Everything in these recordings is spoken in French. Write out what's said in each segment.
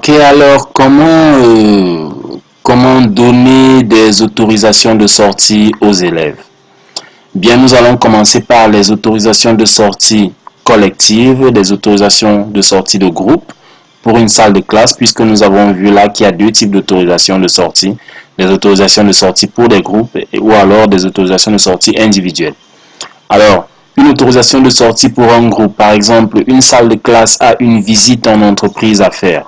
Ok, alors comment donner des autorisations de sortie aux élèves? Bien, nous allons commencer par les autorisations de sortie collectives, des autorisations de sortie de groupe pour une salle de classe, puisque nous avons vu là qu'il y a deux types d'autorisations de sortie, des autorisations de sortie pour des groupes ou alors des autorisations de sortie individuelles. Alors, une autorisation de sortie pour un groupe, par exemple, une salle de classe a une visite en entreprise à faire.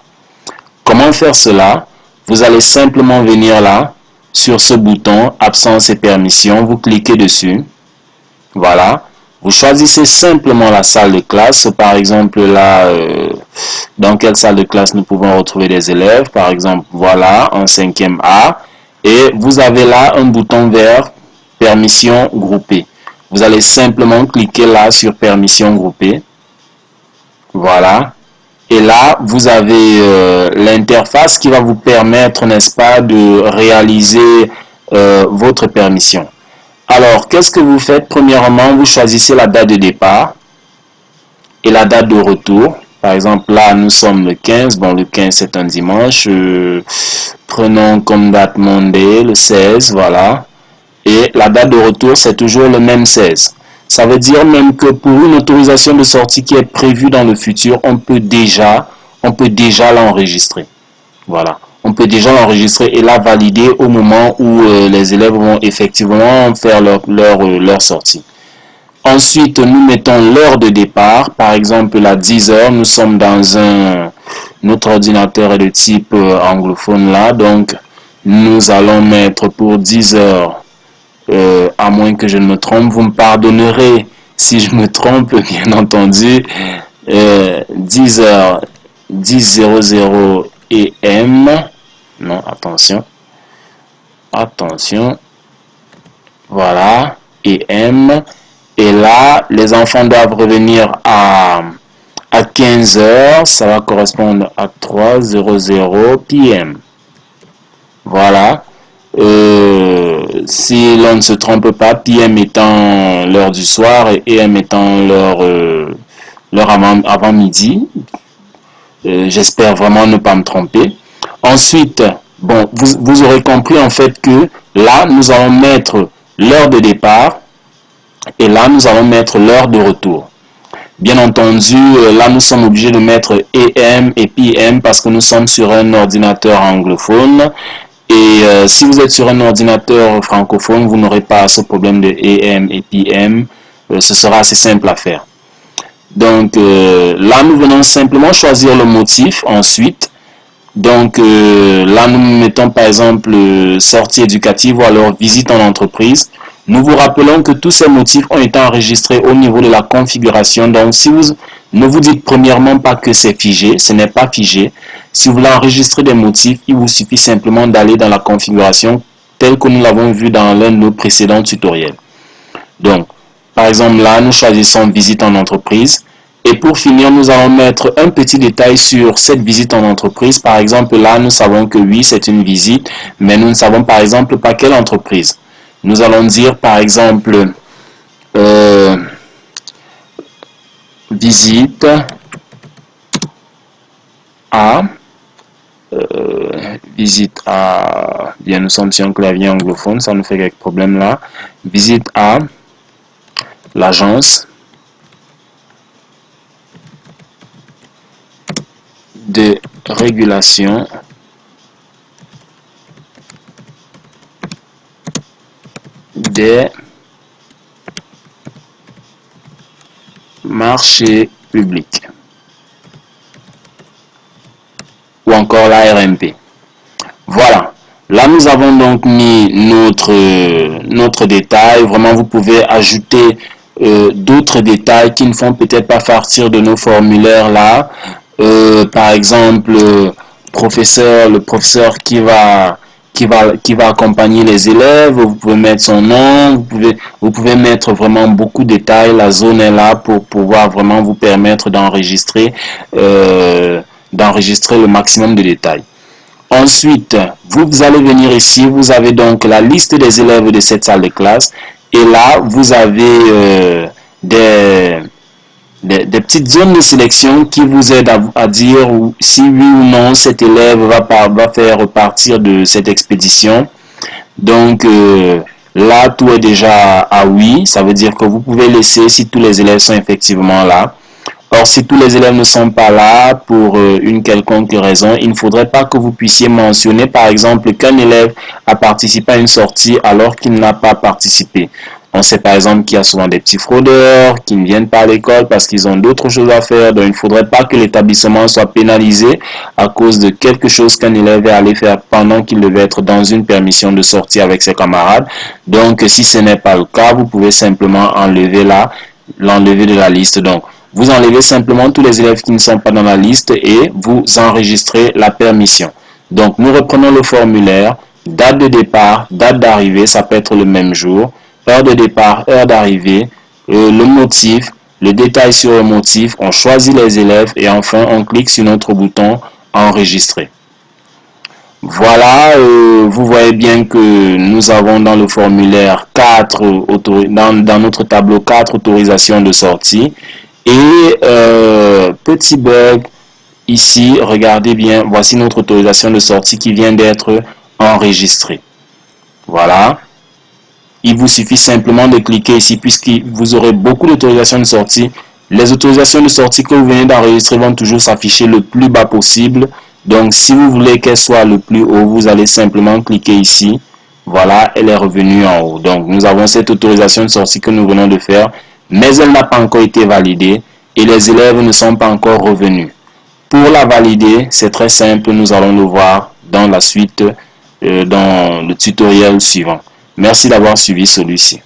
Comment faire cela? Vous allez simplement venir là, sur ce bouton « Absence et permission », vous cliquez dessus. Voilà. Vous choisissez simplement la salle de classe. Par exemple, là, dans quelle salle de classe nous pouvons retrouver des élèves? Par exemple, voilà, en 5e A. Et vous avez là un bouton vert « Permission groupée ». Vous allez simplement cliquer là sur « Permission groupée ». Voilà. Et là, vous avez l'interface qui va vous permettre, n'est-ce pas, de réaliser votre permission. Alors, qu'est-ce que vous faites? Premièrement, vous choisissez la date de départ et la date de retour. Par exemple, là, nous sommes le 15. Bon, le 15, c'est un dimanche. Prenons comme date Monday, le 16, voilà. Et la date de retour, c'est toujours le même 16. Ça veut dire même que pour une autorisation de sortie qui est prévue dans le futur, on peut déjà l'enregistrer. Voilà. On peut déjà l'enregistrer et la valider au moment où les élèves vont effectivement faire leur sortie. Ensuite, nous mettons l'heure de départ. Par exemple, à 10 heures, nous sommes dans notre ordinateur est de type anglophone là. Donc, nous allons mettre pour 10 heures, à moins que je ne me trompe. Vous me pardonnerez si je me trompe, bien entendu. 10 heures, 10:00 AM. Non, attention. Attention. Voilà. AM. Et là, les enfants doivent revenir à 15 heures. Ça va correspondre à 3:00 PM. Voilà. Si l'on ne se trompe pas, PM étant l'heure du soir et AM étant l'heure avant midi. J'espère vraiment ne pas me tromper. Ensuite, bon, vous aurez compris en fait que là, nous allons mettre l'heure de départ et là, nous allons mettre l'heure de retour. Bien entendu, là, nous sommes obligés de mettre AM et PM parce que nous sommes sur un ordinateur anglophone. Et si vous êtes sur un ordinateur francophone, vous n'aurez pas ce problème de AM et PM. Ce sera assez simple à faire. Donc là, nous venons simplement choisir le motif ensuite. Donc là, nous mettons par exemple sortie éducative ou alors visite en entreprise. Nous vous rappelons que tous ces motifs ont été enregistrés au niveau de la configuration. Donc si vous ne vous dites premièrement pas que c'est figé, ce n'est pas figé. Si vous voulez enregistrer des motifs, il vous suffit simplement d'aller dans la configuration telle que nous l'avons vu dans l'un de nos précédents tutoriels. Donc, par exemple là, nous choisissons visite en entreprise. Et pour finir, nous allons mettre un petit détail sur cette visite en entreprise. Par exemple, là, nous savons que oui, c'est une visite, mais nous ne savons par exemple pas quelle entreprise. Nous allons dire par exemple visite à bien, nous sommes sur un clavier anglophone, ça nous fait quelques problèmes là. Visite à l'agence de régulation des marchés publics ou encore la RMP. Voilà. Là, nous avons donc mis notre détail. Vraiment, vous pouvez ajouter d'autres détails qui ne font peut-être pas partir de nos formulaires là. Par exemple, le professeur qui va accompagner les élèves, vous pouvez mettre son nom, vous pouvez mettre vraiment beaucoup de détails. La zone est là pour pouvoir vraiment vous permettre d'enregistrer le maximum de détails. Ensuite, vous allez venir ici, vous avez donc la liste des élèves de cette salle de classe et là, vous avez des petites zones de sélection qui vous aident à dire si oui ou non cet élève va faire partir de cette expédition. Donc là, tout est déjà à oui. Ça veut dire que vous pouvez laisser si tous les élèves sont effectivement là. Or, si tous les élèves ne sont pas là pour une quelconque raison, il ne faudrait pas que vous puissiez mentionner, par exemple, qu'un élève a participé à une sortie alors qu'il n'a pas participé. On sait par exemple qu'il y a souvent des petits fraudeurs qui ne viennent pas à l'école parce qu'ils ont d'autres choses à faire. Donc, il ne faudrait pas que l'établissement soit pénalisé à cause de quelque chose qu'un élève est allé faire pendant qu'il devait être dans une permission de sortie avec ses camarades. Donc, si ce n'est pas le cas, vous pouvez simplement l'enlever de la liste. Donc, vous enlevez simplement tous les élèves qui ne sont pas dans la liste et vous enregistrez la permission. Donc, nous reprenons le formulaire. Date de départ, date d'arrivée, ça peut être le même jour. Heure de départ, heure d'arrivée, le motif, le détail sur le motif. On choisit les élèves et enfin, on clique sur notre bouton enregistrer. Voilà, vous voyez bien que nous avons dans le formulaire dans notre tableau 4 autorisations de sortie. Et petit bug ici, regardez bien, voici notre autorisation de sortie qui vient d'être enregistrée. Voilà. Il vous suffit simplement de cliquer ici puisque vous aurez beaucoup d'autorisations de sortie. Les autorisations de sortie que vous venez d'enregistrer vont toujours s'afficher le plus bas possible. Donc, si vous voulez qu'elle soit le plus haut, vous allez simplement cliquer ici. Voilà, elle est revenue en haut. Donc, nous avons cette autorisation de sortie que nous venons de faire, mais elle n'a pas encore été validée et les élèves ne sont pas encore revenus. Pour la valider, c'est très simple, nous allons le voir dans la suite, dans le tutoriel suivant. Merci d'avoir suivi celui-ci.